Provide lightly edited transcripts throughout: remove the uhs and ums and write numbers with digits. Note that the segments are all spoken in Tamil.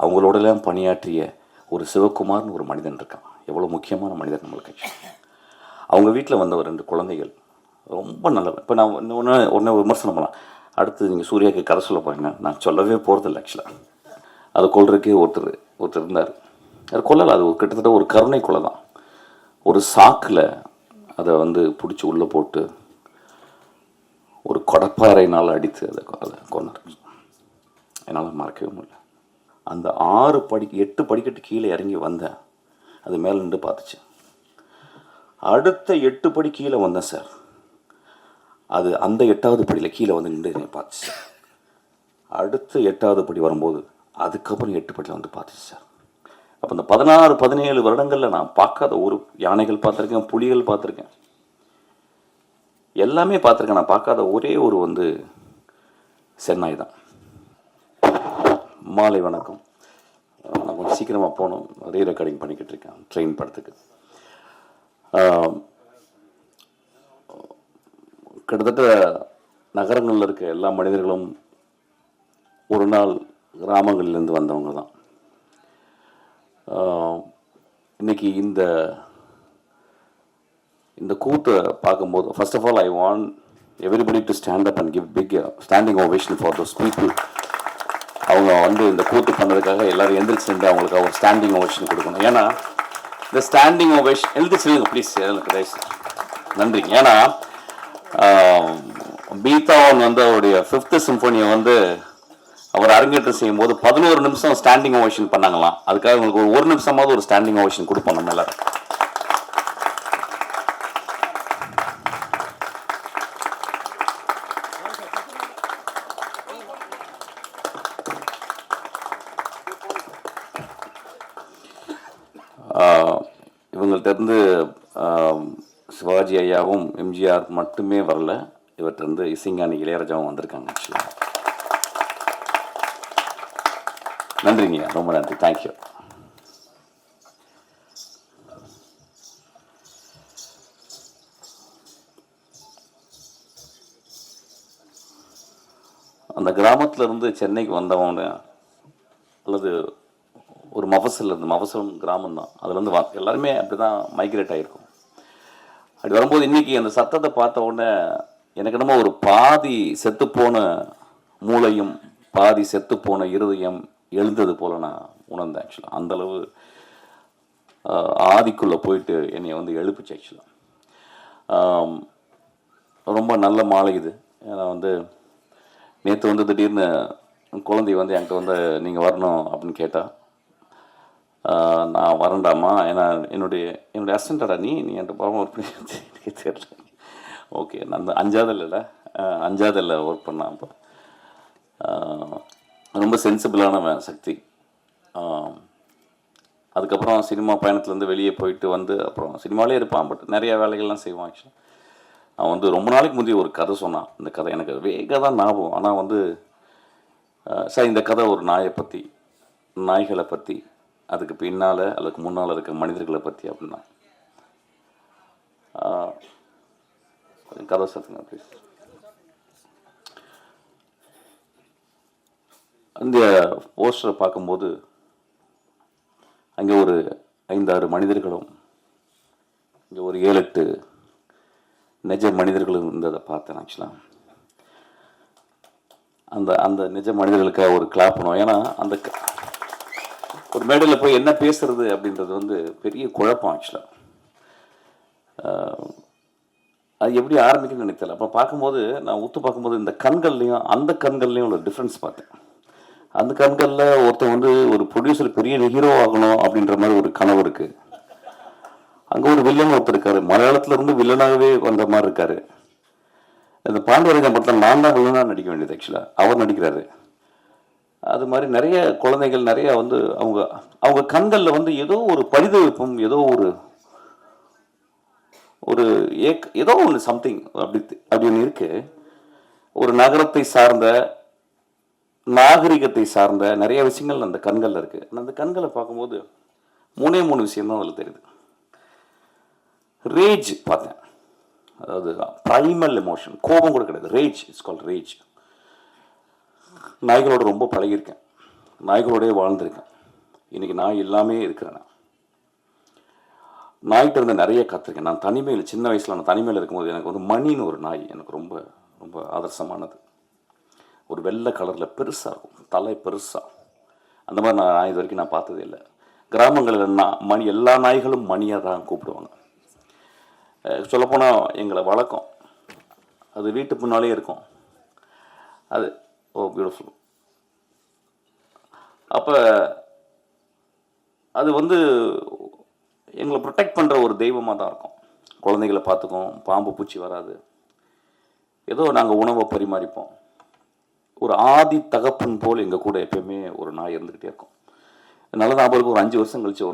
அவங்களோடலாம் பணியாற்றிய ஒரு சிவகுமார்னு ஒரு மனிதன் இருக்கான். எவ்வளோ முக்கியமான மனிதன் நம்மளுக்கு. அவங்க வீட்டில் வந்த ஒரு 2 குழந்தைகள் ரொம்ப நல்லவன். இப்போ நான் ஒன்று விமர்சனம் பண்ணலாம். அடுத்து நீங்கள் சூர்யாவுக்கு கதை சொல்ல போறீங்க, நான் சொல்லவே போகிறதில்ல. ஆக்சுவலாக அதை கொல்றதுக்கே ஒருத்தர் இருந்தார். அது கொல்லலை, அது கிட்டத்தட்ட ஒரு கருணை கொலை தான். ஒரு சாக்கில் அதை பிடிச்சி உள்ளே போட்டு ஒரு கொடப்பாறையினால் அடித்து அதை கொண்டார். என்னால் மறக்கவே முடியல. அந்த 8 படிக்கட்டு கீழே இறங்கி வந்தேன். அது மேலே நின்று பார்த்துச்சு. அடுத்த 8 படி கீழே வந்தேன் சார். அது அந்த 8வது படியில் கீழே நின்று என்னை பார்த்துச்சு சார். அடுத்த 8வது படி வரும்போது அதுக்கப்புறம் 8 படியில் பார்த்துச்சு சார். அப்போ இந்த 16-17 வருடங்களில் நான் பார்க்காத ஒரு யானைகள் பார்த்துருக்கேன், புலிகள் பார்த்துருக்கேன், எல்லாமே பார்த்துருக்கேன். நான் பார்க்காத ஒரே ஒரு சென்னாய் தான். மாலை வணக்கம். நான் கொஞ்சம் சீக்கிரமாக போகணும், ரெக்கார்டிங் பண்ணிக்கிட்டு இருக்கேன் ட்ரெயின் படத்துக்கு. கிட்டத்தட்ட நகரங்களில் இருக்க எல்லா மனிதர்களும் ஒரு நாள் கிராமங்களிலேருந்து வந்தவங்க தான். இன்னைக்கு இந்த கூத்தை பார்க்கும்போது, first of all I want everybody to stand up and give big standing ovation for those people. அவங்க இந்த கூத்து பண்ணுறதுக்காக எல்லோரும் எந்திரிச்சு அவங்களுக்கு ஒரு ஸ்டாண்டிங் ஓவேஷன் கொடுக்கணும். ஏன்னா இந்த ஸ்டாண்டிங் ஓவேஷன் எழுதிச்சுங்க ப்ளீஸ், எனக்கு நன்றிங்க. ஏன்னா பீத்தாவன் அவருடைய 5th சிம்பனியை அவர் அரங்கேற்றம் செய்யும் போது 11 நிமிஷம் ஸ்டாண்டிங் ஓவேஷன் பண்ணாங்களாம். அதுக்காக உங்களுக்கு ஒரு நிமிஷமாவது ஒரு ஸ்டாண்டிங் ஓவேஷன் கொடுப்போம் நம்ம எல்லாரும். இவங்கள்ட்ட சிவாஜி ஐயாவும் எம்ஜிஆர் மட்டுமே வரல, இவர்கிட்ட இசைஞானி இளையராஜாவும் வந்திருக்காங்க. ஆக்சுவலாக நன்றிங்க, ரொம்ப நன்றி, தேங்க்யூ. அந்த கிராமத்தில் சென்னைக்கு வந்தவங்க அல்லது ஒரு மஃபசல் கிராமம் தான், அதுலேருந்து எல்லாருமே அப்படி தான் மைக்ரேட் ஆகிருக்கும். அப்படி வரும்போது இன்றைக்கி அந்த சத்தத்தை பார்த்த உடனே எனக்கு என்னமோ ஒரு பாதி செத்துப்போன மூளையும் பாதி செத்துப்போன இருதயம் எழுந்தது போல் நான் உணர்ந்தேன். ஆக்சுவலாக அந்தளவு ஆதிக்குள்ளே போயிட்டு என்னை எழுப்புச்சு. ஆக்சுவலாக ரொம்ப நல்ல மாலை இது. ஏன்னா நேற்று திடீர்னு குழந்தை என்கிட்ட நீங்கள் வரணும் அப்படின்னு கேட்டால் நான் வரண்டாமா, ஏன்னா என்னுடைய அசிஸ்டண்டா நீ என்கிட்ட போகாமல் ஒர்க் பண்ணி எனக்கு தெரியல. ஓகே, நான் 5ஆவதுல ஒர்க் பண்ணேன். அப்போ ரொம்ப சென்சிபிளான சக்தி. அதுக்கப்புறம் சினிமா பயணத்துலேருந்து வெளியே போயிட்டு அப்புறம் சினிமாவிலே இருப்பான், பட் நிறையா வேலைகள்லாம் செய்வான். ஆக்சுவலாக அவன் ரொம்ப நாளைக்கு முந்தைய ஒரு கதை சொன்னான். இந்த கதை எனக்கு வேக தான் ஞாபகம். ஆனால் சார் இந்த கதை ஒரு நாய்களை பற்றி, அதுக்கு பின்னால் அதுக்கு முன்னால் இருக்க மனிதர்களை பற்றி அப்படின்னா கதை சொல்லுங்க ப்ளீஸ். அந்த போஸ்டரை பார்க்கும்போது அங்கே ஒரு 5-6 மனிதர்களும் இங்கே ஒரு 7-8 நிஜ மனிதர்களும் இருந்ததை பார்த்தேன். ஆக்சுவலாக அந்த நிஜ மனிதர்களுக்காக ஒரு கிளாப் பண்ணுவோம். ஏன்னா ஒரு மேடையில் போய் என்ன பேசுறது அப்படின்றது பெரிய குழப்பம். ஆக்சுவலாக அது எப்படி ஆரம்பிக்கணும்னு நினைத்தல. அப்போ பார்க்கும்போது நான் பார்க்கும்போது இந்த கண்கள்லையும் அந்த கண்கள்லையும் ஒரு டிஃப்ரென்ஸ் பார்த்தேன். அந்த கண்களில் ஒருத்தன் ஒரு ப்ரொடியூசர் பெரிய ஹீரோ ஆகணும் அப்படின்ற மாதிரி ஒரு கனவு இருக்குது. அங்கே ஒரு வில்லன் ஒருத்தர் இருக்காரு, மலையாளத்தில் வில்லனாகவே வந்த மாதிரி இருக்காரு. இந்த பாண்டியராஜன் படத்தில் நான் தான் வில்லனாக நடிக்க வேண்டியது. ஆக்சுவலாக அவர் நடிக்கிறாரு. அது மாதிரி நிறைய குழந்தைகள் நிறைய அவங்க கண்களில் ஏதோ ஒரு பரிதவிப்பும், ஏதோ ஏதோ ஒன்று சம்திங் அப்படின்னு இருக்கு. ஒரு நகரத்தை சார்ந்த நாகரிகத்தை சார்ந்த நிறைய விஷயங்கள் அந்த கண்களில் இருக்கு. அந்த கண்களை பார்க்கும்போது 3 விஷயம் தான் அதில் தெரியுது. ரேஜ் பார்த்தேன், அதாவது ப்ரைமல் எமோஷன், கோபம் கூட கிடையாது, ரேஜ், இட்ஸ் கால்ட் ரேஜ். நாய்களோட ரொம்ப பழகியிருக்கேன். நாய்களோடய வாழ்ந்திருக்கேன். இன்றைக்கி நாய் எல்லாமே இருக்கிறேன். நான் நாய்கிட்ட இருந்து நிறைய கற்றுருக்கேன். நான் தனிமையில் சின்ன வயசில் நான் தனிமையில் இருக்கும்போது எனக்கு வந்து மணின்னு ஒரு நாய் எனக்கு ரொம்ப ரொம்ப ஆதர்சமானது. ஒரு வெள்ளை கலரில் பெருசாக இருக்கும், தலை பெருசாக. அந்த மாதிரி நான் இது வரைக்கும் நான் பார்த்ததே இல்லை. கிராமங்களில் மணி எல்லா நாய்களும் மணியாக தான் கூப்பிடுவாங்க. சொல்லப்போனால் எங்களை வழக்கம், அது வீட்டு முன்னாலே இருக்கும். அது பியூட்டிஃபுல். அப்போ அது வந்து எங்களை ப்ரொடெக்ட் பண்ணுற ஒரு தெய்வமாக தான் இருக்கும். குழந்தைகளை பார்த்துக்கும், பாம்பு பூச்சி வராது. ஏதோ நாங்கள் உணவை பரிமாறிப்போம். ஒரு ஆதி தகப்பன் போல் எங்கள் கூட எப்பயுமே ஒரு நாய் இருந்துக்கிட்டே இருக்கும். நல்ல ஞாபகம், ஒரு 5 வருஷம் கழிச்சு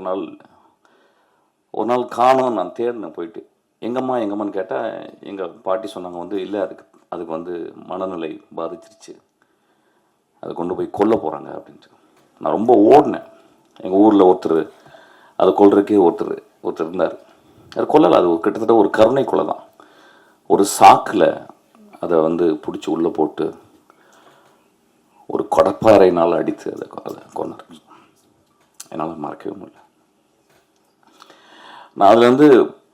ஒரு நாள் காணோம். நான் தேடினேன், போயிட்டு எங்கம்மான்னு கேட்டால் எங்கள் பாட்டி சொன்னாங்க வந்து இல்லை, அதுக்கு வந்து மனநிலை பாதிச்சிருச்சு, அதை கொண்டு போய் கொல்ல போகிறாங்க அப்படின்ட்டு. நான் ரொம்ப ஓடினேன். எங்கள் ஊரில் அதை கொல்றதுக்கே ஒருத்தர் இருந்தார். அது கொல்லலை, அது கிட்டத்தட்ட ஒரு கருணை கொலை தான். ஒரு சாக்கில் அதை வந்து பிடிச்சி உள்ளே போட்டு ஒரு கொடப்பாறையினால் அடித்து அதை கொண்டார். என்னால் மறக்கவே முடியல. நான் அதில் வந்து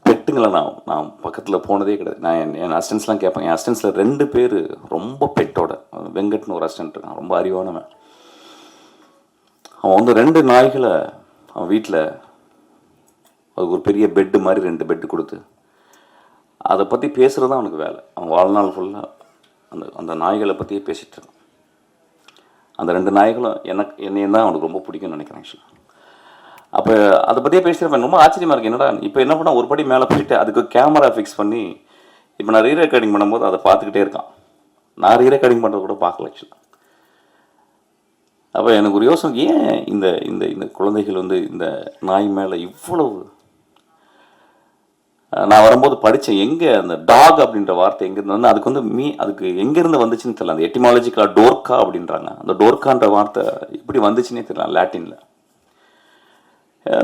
பெட்டுங்களை நான் பக்கத்தில் போனதே கிடையாது. நான் என் அசிஸ்டன்ஸ்லாம் கேட்பேன். என் அசிஸ்டன்ஸில் 2 பேர் ரொம்ப பெட்டோட. வெங்கட்னு ஒரு அசிஸ்டன்ட் இருக்கான், ரொம்ப அறிவானவன். அவன் வந்து 2 நாய்களை அவன் வீட்டில் அதுக்கு ஒரு பெரிய பெட்டு மாதிரி 2 பெட்டு கொடுத்து அதை பற்றி பேசுகிறது தான் அவனுக்கு வேலை. அவன் வாழ்நாள் ஃபுல்லாக அந்த நாய்களை பற்றியே பேசிகிட்டு இருக்கான். அந்த 2 நாய்களும் என்னையும் தான் அவனுக்கு ரொம்ப பிடிக்கும்னு நினைக்கிறேன் ஆக்சுவலாக. அப்போ அதை பற்றியே பேசிட்டு ரொம்ப ஆச்சரியமாக இருக்குது. என்னடா இப்போ என்ன பண்ணால் ஒரு படி மேலே போயிட்டு அதுக்கு கேமரா ஃபிக்ஸ் பண்ணி இப்போ நான் ரீரெக்கார்டிங் பண்ணும்போது அதை பார்த்துக்கிட்டே இருக்கான். நான் ரீரெக்கார்டிங் பண்ணுறது கூட பார்க்கல ஆக்சுவலாக. அப்போ எனக்கு ஒரு யோசனை, ஏன் இந்த இந்த இந்த குழந்தைகள் வந்து இந்த நாய் மேலே இவ்வளவு. நான் வரும்போது படித்தேன், எங்கே அந்த டாக் அப்படின்ற வார்த்தை எங்கேருந்து வந்து அதுக்கு வந்து அதுக்கு எங்கேருந்து வந்துச்சுன்னு தெரியல. அந்த எட்டிமாலஜிக்கலாக டோர்க்கா அப்படின்றாங்க. அந்த டோர்க்கான்ற வார்த்தை எப்படி வந்துச்சுன்னே தெரியல லாட்டினில்.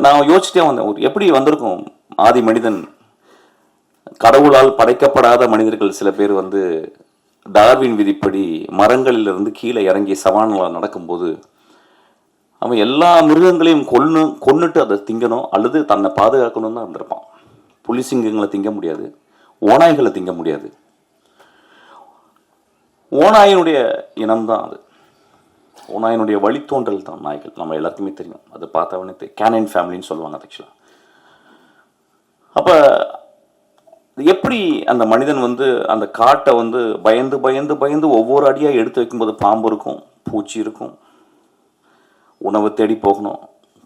நான் யோசிச்சிட்டே வந்தேன், எப்படி வந்திருக்கும் ஆதி மனிதன். கடவுளால் படைக்கப்படாத மனிதர்கள் சில பேர் வந்து டார்வின் விதிப்படி மரங்களிலிருந்து கீழே இறங்கி சவானில் நடக்கும்போது அவன் எல்லா மிருகங்களையும் கொன்னுட்டு அதை திங்கணும் அல்லது தன்னை பாதுகாக்கணும் தான் இருந்திருப்பான். புலி சிங்கங்களை திங்க முடியாது, ஓநாய்களை திங்க முடியாது. ஓநாயினுடைய இனம்தான் அது. ஓநாயினுடைய வழித்தோன்றல் தான் நாய்கள். நம்ம எல்லாருக்குமே தெரியும், அது பார்த்தவனே கேனைன் ஃபேமிலின்னு சொல்லுவாங்க ஆக்சுவலாக. அப்போ எப்படி அந்த மனிதன் வந்து அந்த காட்டை வந்து பயந்து பயந்து பயந்து ஒவ்வொரு அடியாக எடுத்து வைக்கும்போது பாம்பு இருக்கும், பூச்சி இருக்கும், உணவு தேடி போகணும்,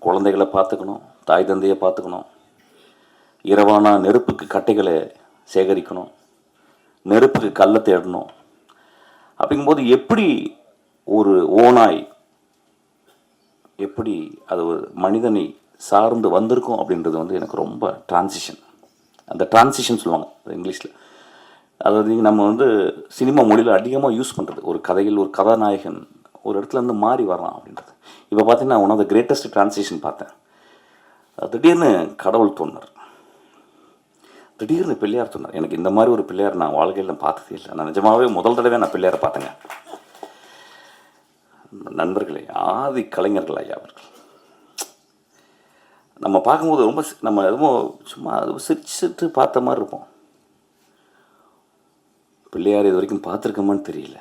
குழந்தைகளை பார்த்துக்கணும், தாய் தந்தையை பார்த்துக்கணும், இரவானா நெருப்புக்கு கட்டைகளை சேகரிக்கணும், நெருப்புக்கு கல்லை தேடணும். அப்படிங்கும்போது எப்படி ஒரு ஓநாய் எப்படி அது ஒரு மனிதனை சார்ந்து வந்திருக்கும் அப்படின்றது வந்து எனக்கு ரொம்ப டிரான்சிஷன். அந்த டிரான்சிஷன் சொல்லுவாங்க இங்கிலீஷில். அதாவது நம்ம வந்து சினிமா மொழியில் அதிகமாக யூஸ் பண்ணுறது, ஒரு கதையில் ஒரு கதாநாயகன் ஒரு இடத்துல இருந்து மாறி வரான் அப்படின்றது. இப்போ பார்த்தீங்கன்னா one of the greatest transition பார்த்தேன். திடீர்னு கடவுள் தோன்றார், திடீர்னு பிள்ளையார் தோன்றார். எனக்கு இந்த மாதிரி ஒரு பிள்ளையார் நான் வாழ்க்கையில் பார்த்ததே இல்லை. நான் நிஜமாகவே முதல் தடவை நான் பிள்ளையாரை பார்த்தேங்க. நண்பர்களே, ஆதி கலைஞர்கள் ஐயா அவர்கள். நம்ம பார்க்கும்போது ரொம்ப நம்ம எதுவும் சும்மா சிரிச்சுட்டு பார்த்த மாதிரி இருப்போம். பிள்ளையார் இது வரைக்கும் பார்த்துருக்கோமான்னு தெரியல.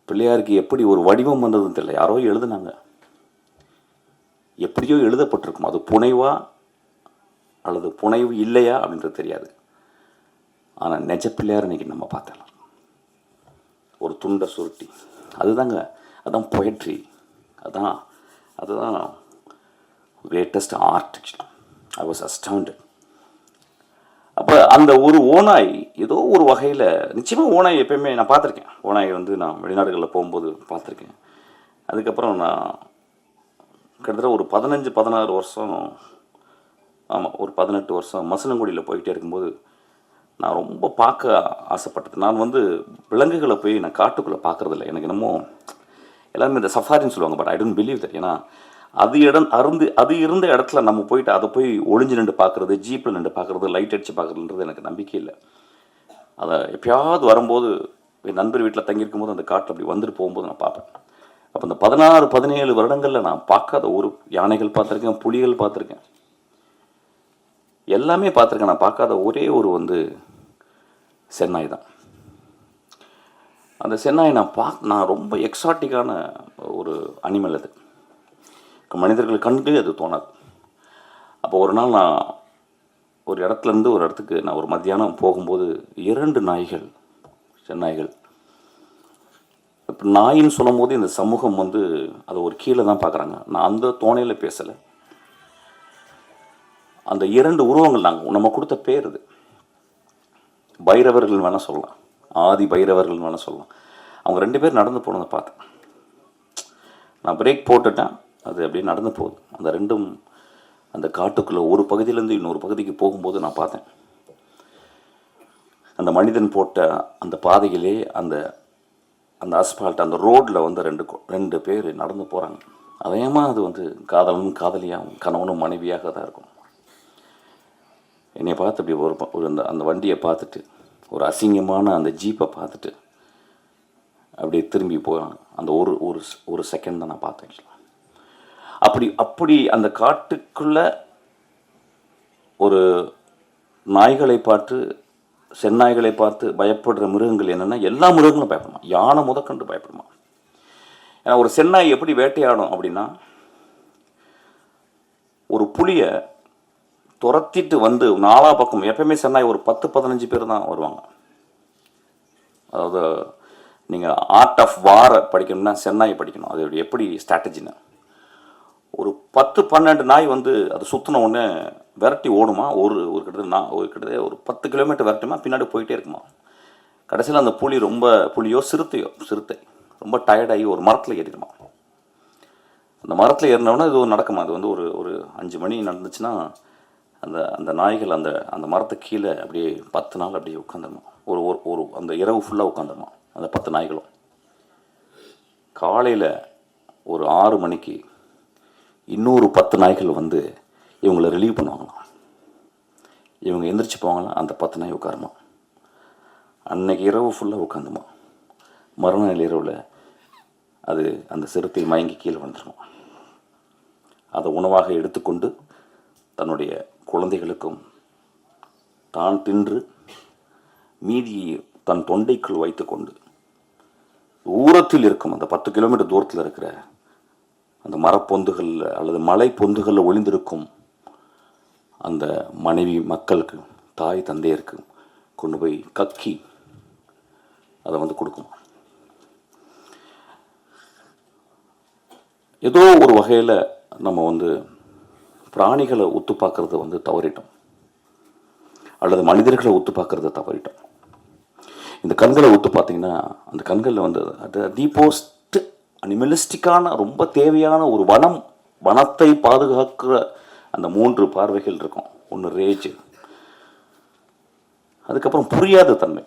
பிள்ளையாருக்கு எப்படி ஒரு வடிவம் வந்ததுன்னு தெரியல. யாரோ எழுதுனாங்க, எப்படியோ எழுதப்பட்டிருக்கும். அது புனைவா அல்லது புனைவு இல்லையா அப்படின்றது தெரியாது. ஆனால் நெஜ பிள்ளையார் இன்னைக்கு நம்ம பார்த்தலாம். ஒரு துண்டை சுருட்டி, அதுதாங்க, அதுதான் பொயட்ரி, அதுதான் greatest art. I was astounded. அப்போ அந்த ஒரு ஓநாய் ஏதோ ஒரு வகையில் நிச்சயமாக ஓநாய் எப்பயுமே நான் பார்த்துருக்கேன். ஓநாய் வந்து நான் வெளிநாடுகளில் போகும்போது பார்த்துருக்கேன். அதுக்கப்புறம் நான் கிட்டத்தட்ட ஒரு 15-16 வருஷம், ஆமாம் ஒரு 18 வருஷம் மசனங்குடியில் போயிட்டே இருக்கும்போது நான் ரொம்ப பார்க்க ஆசைப்பட்டது. நான் வந்து விலங்குகளை போய் நான் காட்டுக்குள்ளே பார்க்குறதில்ல. எனக்கு என்னமோ எல்லாருமே இந்த சஃபாரின்னு சொல்லுவாங்க, but I don't believe that. ஏன்னா அது இருந்த இடத்துல நம்ம போயிட்டு அதை போய் ஒளிஞ்சு நின்று பார்க்குறது, ஜீப்பில் நின்று பார்க்குறது, லைட் அடித்து பார்க்குறதுன்றது எனக்கு நம்பிக்கை இல்லை. அதை எப்பயாவது வரும்போது என் நண்பர் வீட்டில் தங்கியிருக்கும் போது அந்த காட்டில் அப்படி வந்துட்டு போகும்போது நான் பார்ப்பேன். அப்போ இந்த 16-17 வருடங்களில் நான் பார்க்காத ஒரு யானைகள் பார்த்துருக்கேன், புலிகள் பார்த்துருக்கேன், எல்லாமே பார்த்துருக்கேன். நான் பார்க்காத ஒரே ஒரு சென்னாய் தான். அந்த சென்னாய் நான் ரொம்ப எக்ஸாட்டிக்கான ஒரு அனிமல். அது மனிதர்கள் கண்களே அது தோணாது. அப்போ ஒரு நாள் நான் ஒரு இடத்துலேருந்து ஒரு இடத்துக்கு நான் ஒரு மத்தியானம் போகும்போது 2 நாய்கள், சென்னாய்கள். இப்போ நாயின்னு சொல்லும் போது இந்த சமூகம் அதை ஒரு கீழே தான் பார்க்குறாங்க. நான் அந்த தோணையில் பேசலை. அந்த 2 உருவங்கள் நம்ம கொடுத்த பேர் இது. பைரவர்கள் வேணால் சொல்லலாம், ஆதி பைரவர்கள் வேணால் சொல்லலாம். அவங்க 2 பேர் நடந்து போனதை பார்த்தேன். நான் பிரேக் போட்டுட்டேன், அது அப்படியே நடந்து போகுது. அந்த 2ம் அந்த காட்டுக்குள்ளே ஒரு பகுதியிலேருந்து இன்னொரு பகுதிக்கு போகும்போது நான் பார்த்தேன். அந்த மனிதன் போட்ட அந்த பாதையிலே அந்த அந்த அஸ்பால்ட், அந்த ரோட்டில் 2 பேர் நடந்து போகிறாங்க. அதேமா அது காதலனும் காதலியாகவும் கணவனும் மனைவியாக தான் இருக்கும். என்னை பார்த்து அப்படி ஒரு அந்த வண்டியை பார்த்துட்டு, ஒரு அசிங்கமான அந்த ஜீப்பை பார்த்துட்டு அப்படியே திரும்பி போகிறாங்க. அந்த ஒரு செகண்ட் தான் நான் பார்த்தேன். அப்படி அந்த காட்டுக்குள்ள ஒரு நாய்களை பார்த்து, செந்நாய்களை பார்த்து பயப்படுற மிருகங்கள் என்னென்னா, எல்லா மிருகங்களும் பயப்படுமா. யானை முதற்கண்டு பயப்படுமா. ஏன்னா ஒரு செந்நாய் எப்படி வேட்டையாடும் அப்படின்னா, ஒரு புலியை துரத்திட்டு நாலா பக்கம், எப்பயுமே செந்நாய் ஒரு 10-15 பேர் தான் வருவாங்க. அதாவது நீங்கள் ஆர்ட் ஆஃப் வாரை படிக்கணும்னா செந்நாய் படிக்கணும். அது எப்படி ஸ்ட்ராட்டஜின்னு. ஒரு 10-12 நாய் அது சுற்றின உடனே விரட்டி ஓடுமா. கிட்டத்தட்ட ஒரு 10 கிலோமீட்டர் விரட்டுமா, பின்னாடி போயிட்டே இருக்குமா. கடைசியில் அந்த புலியோ சிறுத்தை ரொம்ப டயர்டாகி ஒரு மரத்தில் ஏறிடுமா. அந்த மரத்தில் ஏறினவுடனே இது நடக்குமா. அது ஒரு 5 மணி நடந்துச்சுன்னா அந்த நாய்கள் அந்த மரத்துக்கு கீழே அப்படியே 10 நாள் அப்படியே உட்காந்துருமா. ஒரு அந்த இரவு ஃபுல்லாக உட்காந்துருமா அந்த 10 நாய்களும். காலையில் ஒரு 6 மணிக்கு இன்னொரு 10 நாய்கள் இவங்களை ரிலீவ் பண்ணுவாங்களாம். இவங்க எந்திரிச்சு போவாங்களாம். அந்த 10 நாய் உட்காருமா. அன்னைக்கு இரவு ஃபுல்லாக உட்காந்துமா. மறுநாள் இரவில் அது அந்த சிறுத்தை மயங்கி கீழே வந்துடுமா. அதை உணவாக எடுத்துக்கொண்டு தன்னுடைய குழந்தைகளுக்கும் தான் தின்று மீதியை தன் தொண்டைக்குள் வைத்துக்கொண்டு தூரத்தில் இருக்கும் அந்த 10 கிலோமீட்டர் தூரத்தில் இருக்கிற அந்த மரப்பொந்துகளில் அல்லது மலை பொந்துகளில் ஒளிந்திருக்கும் அந்த மனைவி மக்களுக்கு, தாய் தந்தையருக்கு கொண்டு போய் கக்கி அதை கொடுக்குமா. ஏதோ ஒரு வகையில் நம்ம பிராணிகளை ஒத்து பார்க்கறத தவறிட்டோம், அல்லது மனிதர்களை ஒத்து பார்க்கறத தவறிட்டோம். இந்த கண்களை ஒத்து பார்த்தீங்கன்னா, அந்த கண்களில் தி போஸ்ட் அனிமலிஸ்டிக்கான ரொம்ப தேவையான ஒரு வனத்தை பாதுகாக்கிற அந்த 3 பார்வைகள் இருக்கும். ஒன்று ரேஜ், அதுக்கப்புறம் புரியாத தன்மை.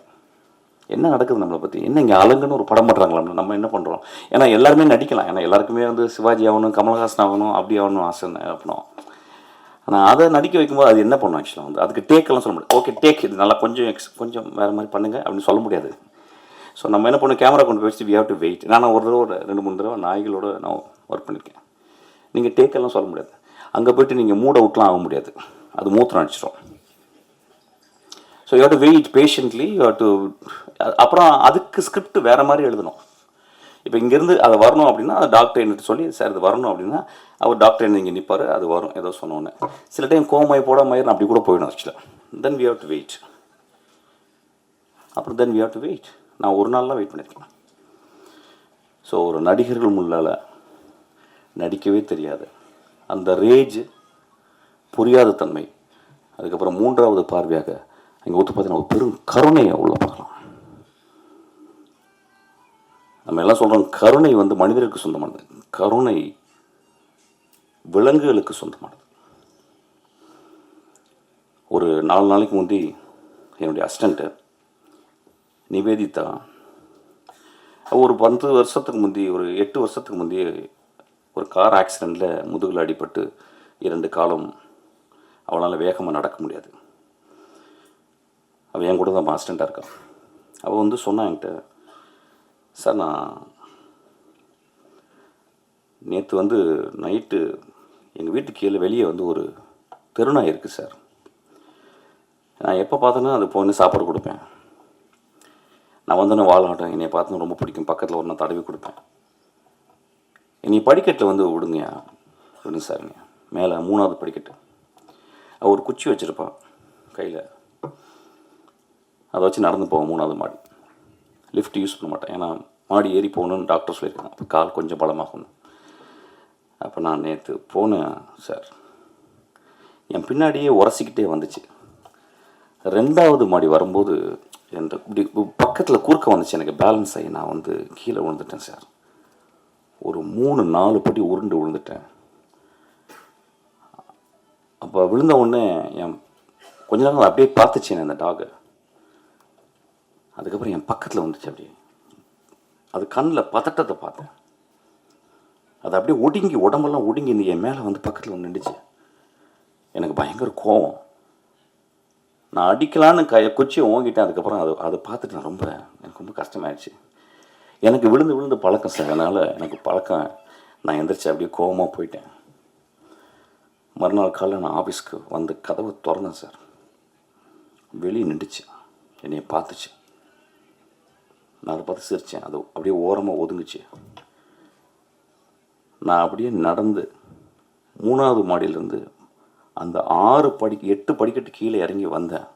என்ன நடக்குது நம்மளை பற்றி, என்ன இங்கே அலங்குன்னு ஒரு படம் பண்ணுறாங்களா, நம்ம என்ன பண்ணுறோம். ஏன்னா எல்லாருமே நடிக்கலாம். ஏன்னா எல்லாருக்குமே சிவாஜி ஆகணும், கமல்ஹாசன் ஆகணும், அப்படி ஆகணும் ஆசை அப்படின்னோம். ஆனால் அதை நடிக்க வைக்கும்போது அது என்ன பண்ணும் ஆக்சுவலாக அதுக்கு டேக்கெல்லாம் சொல்ல முடியாது. ஓகே டேக், இது நல்லா கொஞ்சம் வேறு மாதிரி பண்ணுங்கள் அப்படின்னு சொல்ல முடியாது. ஸோ நம்ம என்ன பண்ணணும், கேமரா கொண்டு போயிடுச்சு, வி ஹேவ் டு வெயிட். நான் ஒரு 2-3 தடவை நாய்களோட நான் ஒர்க் பண்ணியிருக்கேன். நீங்கள் டேக்கெல்லாம் சொல்ல முடியாது. அங்கே போய்ட்டு நீங்கள் மூட் அவுட்லாம் ஆக முடியாது, அது மூத்திரம் அடிச்சிடும். So you have to wait patiently, you have to. அப்புறம் அதுக்கு ஸ்கிரிப்ட் வேறு மாதிரி எழுதணும். இப்போ இங்கேருந்து அதை வரணும் அப்படின்னா அது டாக்டர் என்னட்டு சொல்லி, சார் இது வரணும் அப்படின்னா அவர் டாக்டர் என்ன இங்கே நிற்பார், அது வரும் ஏதோ சொன்னோன்னே. சில டைம் கோமாய் போடாமல் அப்படி கூட போயிடும் ஆக்சுவலாக. Then we have to wait. அப்புறம் then we have to wait. நான் ஒரு நாள்லாம் வெயிட் பண்ணியிருக்கேன். ஸோ ஒரு நடிகர்கள் முன்னால் நடிக்கவே தெரியாது அந்த ரேஜ், புரியாத தன்மை. அதுக்கப்புறம் 3வது பார்வையாக அங்கே ஒத்து பார்த்தீங்கன்னா ஒரு பெரும் கருணையை உள்ள பார்க்கலாம். நம்ம எல்லாம் சொல்கிறோம் கருணை மனிதருக்கு சொந்தமானது, கருணை விலங்குகளுக்கு சொந்தமானது. ஒரு 4 நாளைக்கு முந்தி என்னுடைய அசிஸ்டண்ட்டு நிவேதிதா ஒரு 10 வருஷத்துக்கு முந்தி, ஒரு 8 வருஷத்துக்கு முந்தி ஒரு கார் ஆக்சிடெண்ட்டில் முதுகில் அடிபட்டு 2 காலம் அவளால் வேகமாக நடக்க முடியாது. அவள் என் கூட தான் அசிஸ்டண்ட்டாக இருக்காள். அவள் சொன்னா என்கிட்ட, சார் நான் நேற்று வந்து நைட்டு எங்கள் வீட்டு கீழே வெளியே வந்து ஒரு தெருநாய் இருக்குது சார். நான் எப்போ பார்த்தேன்னா அது போய் சாப்பாடு கொடுப்பேன். நான் வந்தோன்னே வாழாட்டம் என்னை பார்த்தோன்னா ரொம்ப பிடிக்கும். பக்கத்தில் ஒரு நான் தடவி கொடுப்பேன். என்னை படிக்கட்டில் வந்து விடுங்கயா விடுங்க சாருங்க. மேலே 3வது படிக்கட்டு. ஒரு குச்சி வச்சுருப்பான் கையில், அதை வச்சு நடந்து போவோம் 3வது மாடி. லிஃப்ட் யூஸ் பண்ண மாட்டேன், ஏன்னா மாடி ஏறி போகணுன்னு டாக்டர் சொல்லியிருக்காங்க. அப்போ கால் கொஞ்சம் பலமாகணும். அப்போ நான் நேற்று போனேன் சார், என் பின்னாடியே உரசிக்கிட்டே வந்துச்சு. 2வது மாடி வரும்போது என் இப்படி பக்கத்தில் குறுக்க வந்துச்சு. எனக்கு பேலன்ஸ் ஆகி நான் வந்து கீழே விழுந்துட்டேன் சார். ஒரு 3-4 படி உருண்டு விழுந்துட்டேன். அப்போ விழுந்த உடனே என் கொஞ்ச நேரம் அப்படியே பார்த்துச்சேன் அந்த டாகை. அதுக்கப்புறம் என் பக்கத்தில் வந்துச்சு. அப்படியே அது கண்ணில் பதட்டத்தை பார்த்தேன். அது அப்படியே ஒடுங்கி உடம்பெல்லாம் ஒடுங்கி என் மேலே வந்து பக்கத்தில் வந்து நின்றுச்சு. எனக்கு பயங்கர கோவம். நான் அடிக்கலான்னு குச்சியை ஓங்கிட்டேன். அதுக்கப்புறம் அதை பார்த்துட்டு நான் எனக்கு ரொம்ப கஷ்டமாயிடுச்சு. எனக்கு விழுந்து பழக்கம் சார். அதனால் எனக்கு பழக்கம். நான் எந்திரிச்சு அப்படியே கோவமாக போயிட்டேன். மறுநாள் காலையில் நான் ஆஃபீஸ்க்கு வந்து கதவை திறந்தேன் சார். வெளியே நின்றுச்சு, என்னையை பார்த்துச்சு. நான் அதை பார்த்து சிரித்தேன். அது அப்படியே ஓரமாக ஒதுங்குச்சு. நான் அப்படியே நடந்து 3வது மாடியிலேருந்து அந்த 8 படிக்கட்டு கீழே இறங்கி வந்தேன்.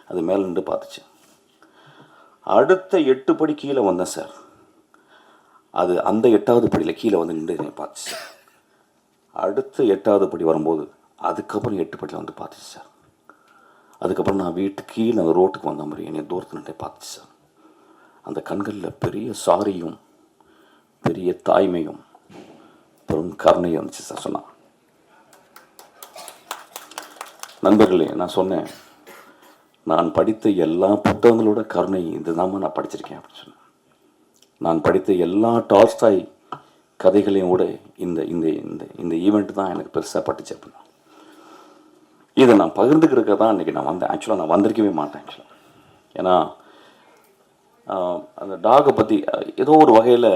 அது மேலே நின்று பார்த்துச்சு. அடுத்த 8 படி கீழே வந்தேன் சார். அது அந்த 8வது படியில் கீழே வந்து நின்று என்னை பார்த்துச்சு. அடுத்த 8வது படி வரும்போது அதுக்கப்புறம் 8 படியில் வந்து பார்த்துச்சு சார். அதுக்கப்புறம் நான் வீட்டுக்கு கீழே அந்த ரோட்டுக்கு வந்த மாதிரி என்னை தூரத்தில் நின்று பார்த்துச்சு சார். அந்த கண்களில் பெரிய சாரியும் பெரிய தாய்மையும் பெரும் கருணையும் வந்துச்சு சார். சொன்னான், நண்பர்களே, நான் சொன்னேன், நான் படித்த எல்லா புத்தகங்களோட கருணை இதுதான் நான் படிச்சிருக்கேன் அப்படின்னு சொன்னேன். நான் படித்த எல்லா டால்ஸ்டாய் கதைகளையும் விட இந்த இந்த இந்த இந்த ஈவெண்ட் தான் எனக்கு பெருசாக பட்டுச்சு அப்படின்னா. இதை நான் பகிர்ந்துக்கிறதுக்கு தான் இன்றைக்கி நான் வந்தேன். ஆக்சுவலாக நான் வந்திருக்கவே மாட்டேன் ஆக்சுவலாக. ஏன்னா அந்த டாகை பற்றி ஏதோ ஒரு வகையில்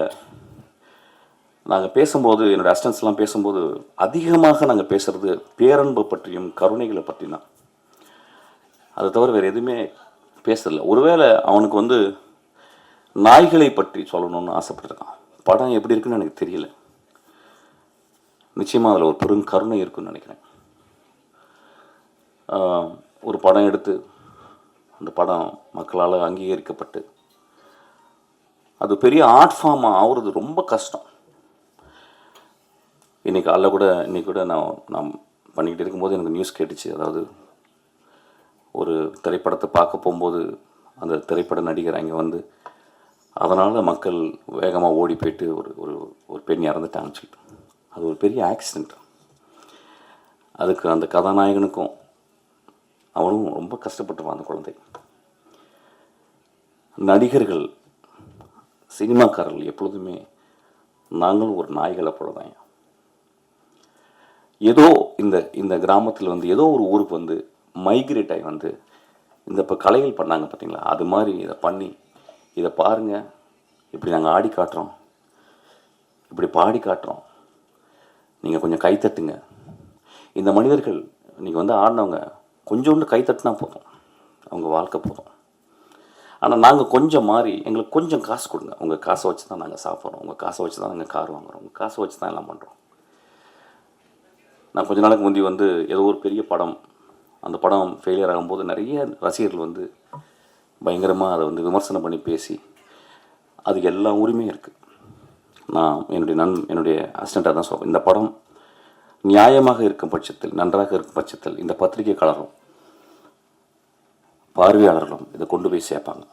நாங்கள் பேசும்போது, என்னோடய அசிஸ்டன்ஸ்லாம் பேசும்போது அதிகமாக நாங்கள் பேசுகிறது பேரன்பை பற்றியும் கருணைகளை பற்றி தான். அதை தவிர வேறு எதுவுமே பேசுறதில்ல. ஒருவேளை அவனுக்கு வந்து நாய்களை பற்றி சொல்லணும்னு ஆசைப்பட்டுருக்கான். படம் எப்படி இருக்குன்னு எனக்கு தெரியல. நிச்சயமாக அதில் ஒரு பெரும் கருணை இருக்குன்னு நினைக்கிறேன். ஒரு படம் எடுத்து அந்த படம் மக்களால் அங்கீகரிக்கப்பட்டு அது பெரிய ஆர்ட் ஃபார்மாக ஆகுறது ரொம்ப கஷ்டம். இன்றைக்கி கூட நான் பண்ணிக்கிட்டு இருக்கும்போது எனக்கு நியூஸ் கேட்டுச்சு. அதாவது ஒரு திரைப்படத்தை பார்க்க போகும்போது அந்த திரைப்பட நடிகர் அங்கே வந்து அதனால் மக்கள் வேகமாக ஓடி போயிட்டு ஒரு பெண் இறந்துட்டாங்கன்னு சொல்லிட்டு. அது ஒரு பெரிய ஆக்சிடெண்ட். அதுக்கு அந்த கதாநாயகனுக்கும் அவனும் ரொம்ப கஷ்டப்பட்டுருவான் அந்த குழந்தை. நடிகர்கள், சினிமாக்காரர்கள் எப்பொழுதுமே நாங்களும் ஒரு நாய்களை போல தான். ஏதோ இந்த கிராமத்தில் வந்து ஏதோ ஒரு ஊருக்கு வந்து மைக்ரேட் ஆகி வந்து இந்த இப்போ கலைகள் பண்ணாங்க பார்த்தீங்களா, அது மாதிரி இதை பண்ணி இதை பாருங்கள், இப்படி நாங்கள் ஆடி காட்டுறோம், இப்படி பாடி காட்டுறோம், நீங்கள் கொஞ்சம் கைத்தட்டுங்க. இந்த மனிதர்கள் நீங்கள் வந்து ஆடினவங்க கொஞ்சோண்டு கைத்தட்டினா போதும், அவங்க வாழ்க்கை போதும். ஆனால் நாங்கள் கொஞ்சம் மாறி எங்களுக்கு கொஞ்சம் காசு கொடுங்க, உங்கள் காசை வச்சு தான் நாங்கள் சாப்பிட்றோம், உங்கள் காசை வச்சு தான் நாங்கள் கார் வாங்குகிறோம், உங்கள் காசை வச்சு தான் எல்லாம் பண்ணுறோம். நான் கொஞ்ச நாளுக்கு முந்தி வந்து ஏதோ ஒரு பெரிய படம், அந்த படம் ஃபெயிலியர் ஆகும்போது நிறைய ரசிகர்கள் வந்து பயங்கரமாக அதை வந்து விமர்சனம் பண்ணி பேசி, அதுக்கு எல்லா உரிமையும் இருக்குது. நான் என்னுடைய அசிஸ்டண்ட்டாக தான் சொல்கிறேன், இந்த படம் நியாயமாக இருக்கும் பட்சத்தில், நன்றாக இருக்கும் பட்சத்தில் இந்த பத்திரிகைக்காரரும் பார்வையாளர்களும் இதை கொண்டு போய் சேர்ப்பாங்க.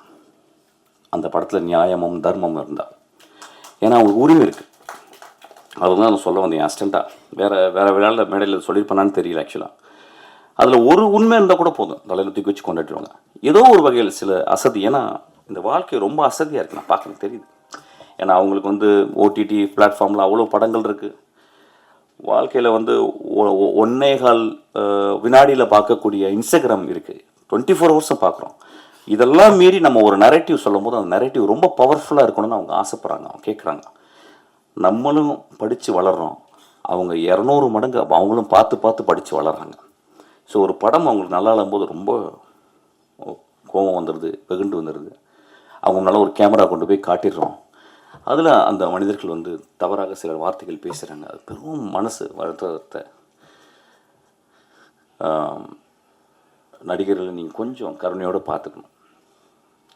அந்த படத்தில் நியாயமும் தர்மமும் இருந்தால். ஏன்னா அவங்களுக்கு உரிமை இருக்குது. அதுதான் நான் சொல்ல வந்தேன். என் அசிஸ்டண்ட்டாக வேறு விளையாட மேடையில் சொல்லியிருப்பேனான்னு தெரியல. ஆக்சுவலாக அதில் ஒரு உண்மை இருந்தால் கூட போதும், தலையில் தூக்கி வச்சு கொண்டாடுவாங்க. ஏதோ ஒரு வகையில் சில அசதி. ஏன்னா இந்த வாழ்க்கை ரொம்ப அசதியாக இருக்குது, நான் பார்க்க தெரியுது. ஏன்னா அவங்களுக்கு வந்து ஓடிடி பிளாட்ஃபார்மில் அவ்வளோ படங்கள் இருக்குது. வாழ்க்கையில் வந்து 1.25 வினாடியில் பார்க்கக்கூடிய இன்ஸ்டாகிராம் இருக்குது, 24 ஹவர்ஸும் பார்க்குறோம். இதெல்லாம் மீறி நம்ம ஒரு நரேட்டிவ் சொல்லும் போது அந்த நரேட்டிவ் ரொம்ப பவர்ஃபுல்லாக இருக்கணும்னு அவங்க ஆசைப்பட்றாங்க, அவங்க கேட்குறாங்க. நம்மளும் படித்து வளர்கிறோம், அவங்க 200 மடங்கு அவங்களும் பார்த்து பார்த்து படித்து வளர்கிறாங்க. ஸோ ஒரு படம் அவங்களுக்கு நல்லா இல்லாம்போது ரொம்ப கோபம் வந்துடுது, வெகுண்டு வந்துடுது. அவங்க நல்லா ஒரு கேமரா கொண்டு போய் காட்டிடுறோம். அதில் அந்த மனிதர்கள் வந்து தவறாக சில வார்த்தைகள் பேசுகிறாங்க. அது பெரும் மனசு வருத்தத்தை. நடிகர்களை நீங்கள் கொஞ்சம் கருணையோடு பார்த்துக்கணும்.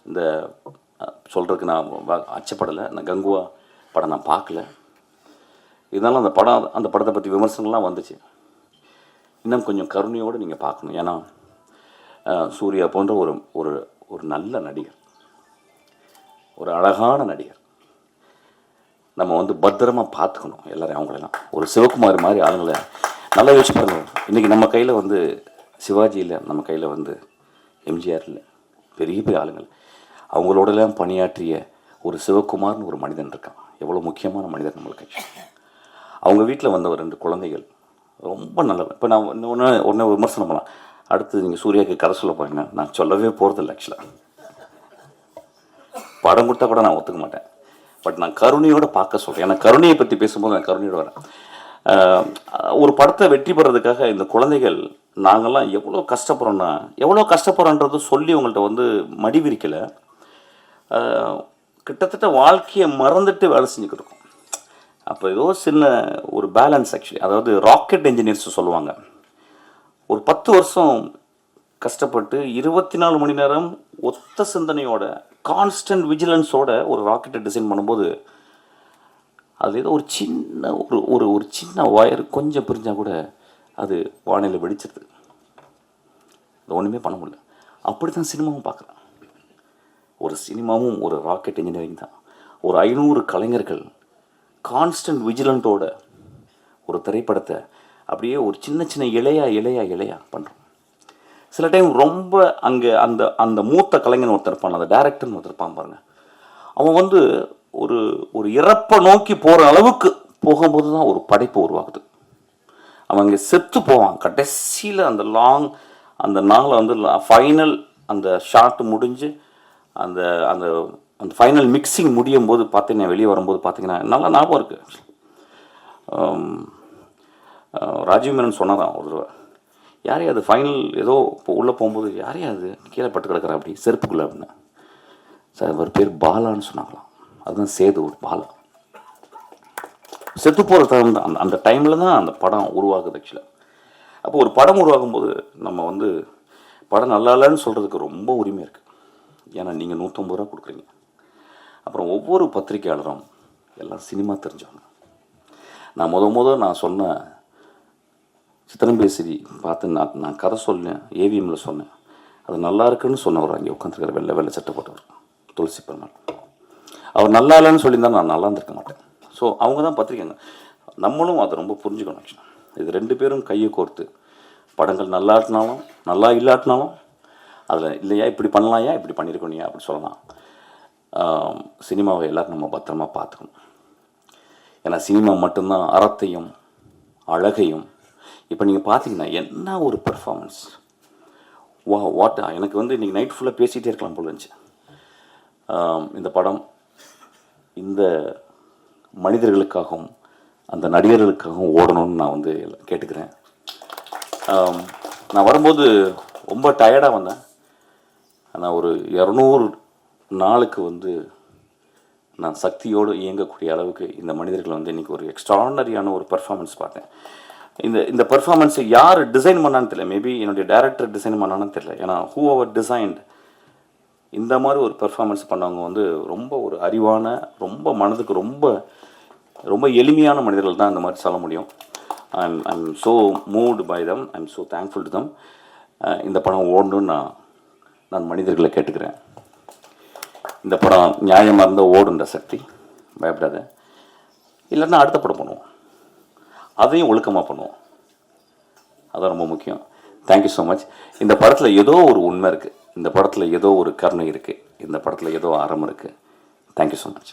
இந்த சொல்கிறதுக்கு நான் அச்சப்படலை. நான் கங்குவா படம் நான் பார்க்கல. இதனால அந்த படத்தை பற்றி விமர்சனங்கள்லாம் வந்துச்சு. இன்னும் கொஞ்சம் கருணையோடு நீங்கள் பார்க்கணும். ஏன்னா சூர்யா போன்ற ஒரு ஒரு ஒரு நல்ல நடிகர், ஒரு அழகான நடிகர். நம்ம வந்து பத்திரமாக பார்த்துக்கணும் எல்லாரையும். அவங்களெல்லாம் ஒரு சிவகுமார் மாதிரி ஆளுங்களை நல்லா யோசிச்சு பாருங்கள். இன்றைக்கி நம்ம கையில் வந்து சிவாஜி இல்லை, நம்ம கையில் வந்து எம்ஜிஆர் இல்லை, பெரிய பெரிய ஆளுங்கள். அவங்களோடலாம் பணியாற்றிய ஒரு சிவகுமார்னு ஒரு மனிதன் இருக்கான். எவ்வளோ முக்கியமான மனிதன் நம்மளுக்கு. அவங்க வீட்டில் வந்த ஒரு 2 குழந்தைகள் ரொம்ப நல்லவன். இப்போ நான் ஒன்று விமர்சனம் பண்ணலாம். அடுத்து நீங்கள் சூர்யாவுக்கு கதை சொல்ல போகிறீங்க, நான் சொல்லவே போகிறதில்ல. ஆக்சுவலாக படம் கொடுத்தா கூட நான் ஒத்துக்க மாட்டேன். பட் நான் கருணையோடு பார்க்க சொல்கிறேன். ஏன்னா கருணையை பற்றி பேசும்போது நான் கருணையோடு வரேன். ஒரு படத்தை வெற்றி பெறதுக்காக இந்த குழந்தைகள் நாங்கள்லாம் எவ்வளோ கஷ்டப்படுறோன்றது சொல்லி உங்கள்கிட்ட வந்து மடி விரிக்கலை. கிட்டத்தட்ட வாழ்க்கையை மறந்துட்டு வேலை செஞ்சுக்கிட்டு இருக்கோம். அப்போ ஏதோ சின்ன ஒரு பேலன்ஸ் ஆக்சுவலி. அதாவது ராக்கெட் இன்ஜினியர்ஸ் சொல்லுவாங்க, ஒரு 10 வருஷம் கஷ்டப்பட்டு 24 மணி நேரம் ஒத்த சிந்தனையோட கான்ஸ்டன்ட் விஜிலன்ஸோட ஒரு ராக்கெட்டை டிசைன் பண்ணும்போது அது ஏதோ ஒரு சின்ன ஒரு சின்ன ஒயர் கொஞ்சம் பிரிஞ்சால் கூட அது வானிலை வெடிச்சிருது. அது ஒன்றுமே பண்ண முடியல. அப்படி தான் சினிமாவும் பார்க்குறேன். ஒரு சினிமாவும் ஒரு ராக்கெட் இன்ஜினியரிங் தான். ஒரு 500 கலைஞர்கள் கான்ஸ்டன்ட் விஜிலண்ட்டோட ஒரு திரைப்படத்தை அப்படியே ஒரு சின்ன சின்ன இலையா பண்ணுறோம். சில டைம் ரொம்ப அங்கே அந்த மூத்த கலைஞன் ஒருத்தர் இருப்பான், அந்த டைரக்டர்னு ஒருத்தர் இருப்பான் பாருங்க. அவன் வந்து ஒரு இறப்பை நோக்கி போகிற அளவுக்கு போகும்போது தான் ஒரு படைப்பு உருவாகுது. அவன் அங்கே செத்து போவான். கடைசியில் அந்த நாளை வந்து ஃபைனல் அந்த ஷாட் முடிஞ்சு அந்த அந்த அந்த ஃபைனல் மிக்சிங் முடியும் போது பார்த்தீங்கன்னா, வெளியே வரும்போது பார்த்தீங்கன்னா நல்லா ஞாபகம் இருக்குது. ராஜீவ் மேனன் சொன்னதான் ஒரு தடவை, யாரையும் அது ஃபைனல் ஏதோ இப்போ உள்ளே போகும்போது யாரையும் அது கீழே பட்டு கிடக்குற அப்படி செருப்புக்குள்ளே அப்படின்னு. சார் அவர் பேர் பாலான்னு சொன்னாங்களாம். அதுதான் சேது பாலா. செத்து போகிற தரம் தான் அந்த டைமில் தான் அந்த படம் உருவாகுது ஆக்சுவலாக. அப்போ ஒரு படம் உருவாகும்போது நம்ம வந்து படம் நல்லா இல்லைன்னு சொல்கிறதுக்கு ரொம்ப உரிமை இருக்குது. ஏன்னா நீங்கள் 150 ரூபா கொடுக்குறீங்க. அப்புறம் ஒவ்வொரு பத்திரிக்கையாளரும் எல்லாம் சினிமா தெரிஞ்சவங்க. நான் நான் சொன்ன சித்திரம்பேசிரி பார்த்து நான் கதை சொன்னேன், ஏவிஎம்மில் சொன்னேன். அது நல்லா இருக்குன்னு சொன்னவர் அங்கே உட்காந்துருக்கிற வெள்ளை சட்டை போட்டவர் துளசி பெருமாள். அவர் நல்லா இல்லைன்னு சொல்லியிருந்தால் நான் நல்லா இருந்திருக்க மாட்டேன். ஸோ அவங்க தான் பத்திரிக்கைங்க. நம்மளும் அதை ரொம்ப புரிஞ்சுக்கணும். இது 2 பேரும் கையை கோர்த்து படங்கள் நல்லா இல்லாட்டினாலும் அதில் இல்லையா இப்படி பண்ணலாயா இப்படி பண்ணியிருக்கோனியா அப்படி சொல்லலாம். சினிமாவை எல்லோரும் நம்ம பத்திரமா பார்த்துக்கணும். ஏன்னா சினிமா மட்டும்தான் அறத்தையும் அழகையும். இப்போ நீங்கள் பார்த்தீங்கன்னா என்ன ஒரு பெர்ஃபார்மன்ஸ், வாட். எனக்கு வந்து இன்றைக்கி நைட் ஃபுல்லாக பேசிகிட்டே இருக்கலாம் போல இருந்துச்சு. இந்த படம் இந்த மனிதர்களுக்காகவும் அந்த நடிகர்களுக்காகவும் ஓடணும்னு நான் வந்து கேட்டுக்கிறேன். நான் வரும்போது ரொம்ப டயர்டாக வந்தேன். ஆனால் ஒரு 200 நாளுக்கு வந்து நான் சக்தியோடு இயங்கக்கூடிய அளவுக்கு இந்த மனிதர்கள் வந்து இன்றைக்கி ஒரு எக்ஸ்ட்ரானரியான ஒரு பெர்ஃபார்மன்ஸ் பார்த்தேன். இந்த பெர்ஃபார்மன்ஸை யார் டிசைன் பண்ணான்னு தெரியல. மேபி என்னுடைய டைரக்டர் டிசைன் பண்ணான்னு தெரியல. ஏன்னா ஹூ அவர் டிசைன்ட் இந்த மாதிரி ஒரு பெர்ஃபார்மன்ஸ் பண்ணவங்க வந்து ரொம்ப ஒரு அறிவான, ரொம்ப மனதுக்கு ரொம்ப ரொம்ப எளிமையான மனிதர்கள் தான் இந்த மாதிரி சொல்ல முடியும். I'm so moved by them. I'm so thankful to them. இந்த படம் ஓடணுன்னு நான் மனிதர்களை கேட்டுக்கிறேன். இந்த படம் நியாயமாக இருந்தால் ஓடுன்ற சக்தி, பயப்படாத. இல்லைன்னா அடுத்த படம் பண்ணுவோம், அதையும் ஒழுக்கமாக பண்ணுவோம். அதான் ரொம்ப முக்கியம். Thank you so much. இந்த படத்தில் ஏதோ ஒரு உண்மை இருக்குது, இந்த படத்தில் ஏதோ ஒரு கருணை இருக்குது, இந்த படத்தில் ஏதோ அறம் இருக்குது. Thank you so much.